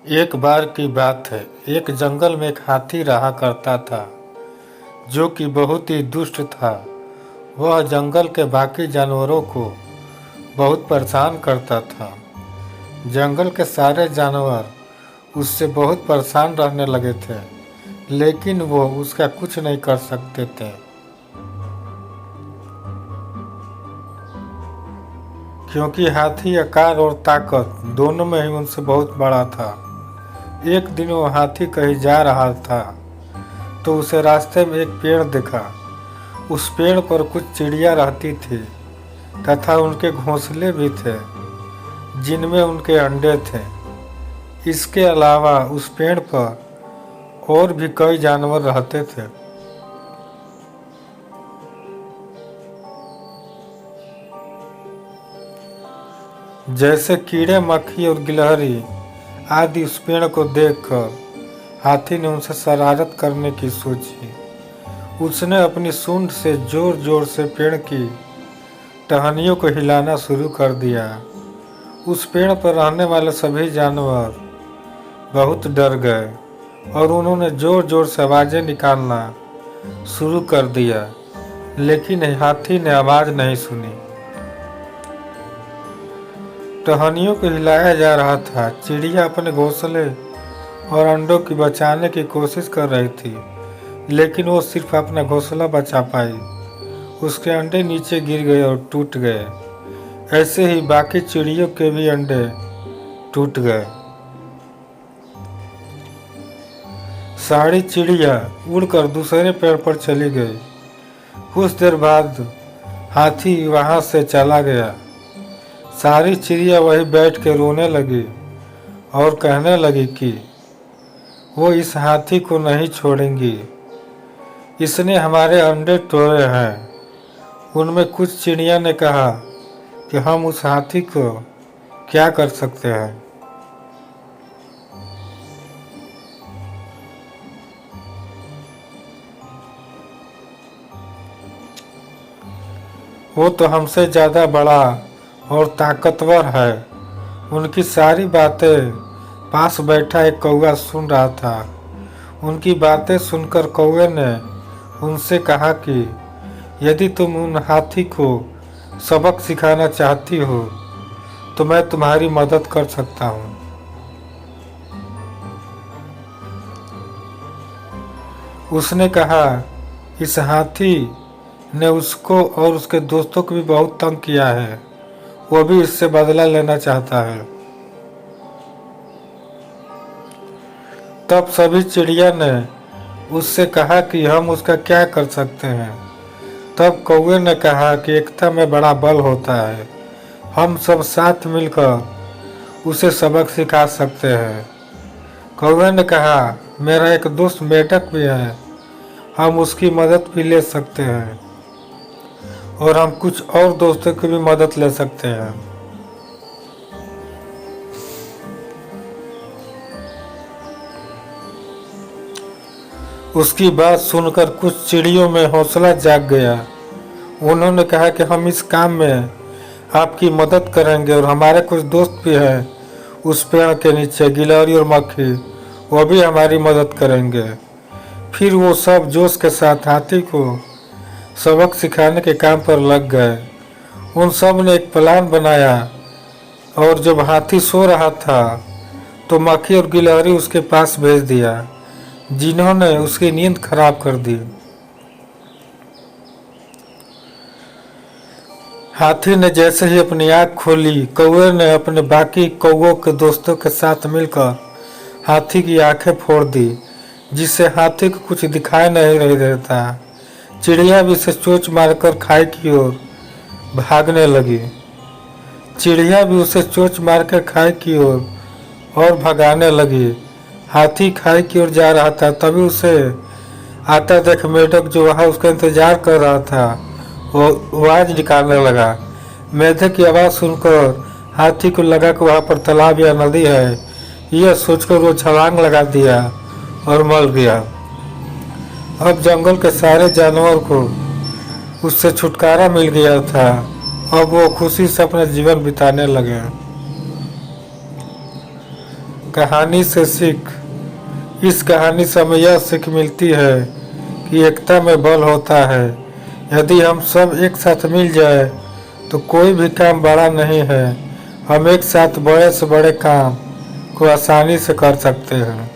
एक बार की बात है। एक जंगल में एक हाथी रहा करता था जो कि बहुत ही दुष्ट था। वह जंगल के बाकी जानवरों को बहुत परेशान करता था। जंगल के सारे जानवर उससे बहुत परेशान रहने लगे थे, लेकिन वो उसका कुछ नहीं कर सकते थे क्योंकि हाथी आकार और ताकत दोनों में ही उनसे बहुत बड़ा था। एक दिन वो हाथी कहीं जा रहा था तो उसे रास्ते में एक पेड़ दिखा। उस पेड़ पर कुछ चिड़िया रहती थी तथा उनके घोंसले भी थे जिनमें उनके अंडे थे। इसके अलावा उस पेड़ पर और भी कई जानवर रहते थे। जैसे कीड़े मक्खी और गिलहरी आदि। उस पेड़ को देखकर हाथी ने उनसे शरारत करने की सोची। उसने अपनी सूंड से जोर जोर से पेड़ की टहनियों को हिलाना शुरू कर दिया। उस पेड़ पर रहने वाले सभी जानवर बहुत डर गए और उन्होंने जोर जोर से आवाज़ें निकालना शुरू कर दिया, लेकिन हाथी ने आवाज़ नहीं सुनी। टहनियों को हिलाया जा रहा था। चिड़िया अपने घोंसले और अंडों की बचाने की कोशिश कर रही थी, लेकिन वो सिर्फ अपना घोंसला बचा पाई। उसके अंडे नीचे गिर गए और टूट गए। ऐसे ही बाकी चिड़ियों के भी अंडे टूट गए। सारी चिड़िया उड़कर दूसरे पेड़ पर चली गई। कुछ देर बाद हाथी वहां से चला गया। सारी चिड़िया वहीं बैठ के रोने लगी और कहने लगी कि वो इस हाथी को नहीं छोड़ेंगी। इसने हमारे अंडे तोड़े हैं। उनमें कुछ चिड़िया ने कहा कि हम उस हाथी को क्या कर सकते हैं। वो तो हमसे ज़्यादा बड़ा और ताकतवर है। उनकी सारी बातें पास बैठा एक कौवा सुन रहा था। उनकी बातें सुनकर कौवे ने उनसे कहा कि यदि तुम उन हाथी को सबक सिखाना चाहती हो तो मैं तुम्हारी मदद कर सकता हूँ। उसने कहा, इस हाथी ने उसको और उसके दोस्तों को भी बहुत तंग किया है। वो भी इससे बदला लेना चाहता है। तब सभी चिड़िया ने उससे कहा कि हम उसका क्या कर सकते हैं। तब कौवे ने कहा कि एकता में बड़ा बल होता है। हम सब साथ मिलकर उसे सबक सिखा सकते हैं। कौवे ने कहा, मेरा एक दोस्त मेढक भी है। हम उसकी मदद भी ले सकते हैं और हम कुछ और दोस्तों की भी मदद ले सकते हैं। उसकी बात सुनकर कुछ चिड़ियों में हौसला जाग गया। उन्होंने कहा कि हम इस काम में आपकी मदद करेंगे और हमारे कुछ दोस्त भी हैं उस पेड़ के नीचे, गिलहरी और मक्खी, वो भी हमारी मदद करेंगे। फिर वो सब जोश के साथ हाथी को सबक सिखाने के काम पर लग गए। उन सब ने एक प्लान बनाया और जब हाथी सो रहा था तो मक्खी और गिलहरी उसके पास भेज दिया, जिन्होंने उसकी नींद खराब कर दी। हाथी ने जैसे ही अपनी आँख खोली, कौवे ने अपने बाकी कौवों के दोस्तों के साथ मिलकर हाथी की आंखें फोड़ दी, जिससे हाथी को कुछ दिखाई नहीं देता। चिड़िया भी उसे चोंच मारकर खाई की ओर भागने लगी। चिड़िया भी उसे चोंच मारकर खाई की ओर और भगाने लगी। हाथी खाई की ओर जा रहा था, तभी उसे आता देख मेढक, जो वहाँ उसका इंतजार कर रहा था, वो आवाज़ निकालने लगा। मेढक की आवाज़ सुनकर हाथी को लगा कि वहाँ पर तालाब या नदी है। यह सोचकर वो छलांग लगा दिया और मर गया। अब जंगल के सारे जानवर को उससे छुटकारा मिल गया था। अब वो खुशी से अपना जीवन बिताने लगे। कहानी से सीख। इस कहानी से हमें यह सीख मिलती है कि एकता में बल होता है। यदि हम सब एक साथ मिल जाए तो कोई भी काम बड़ा नहीं है। हम एक साथ बड़े से बड़े काम को आसानी से कर सकते हैं।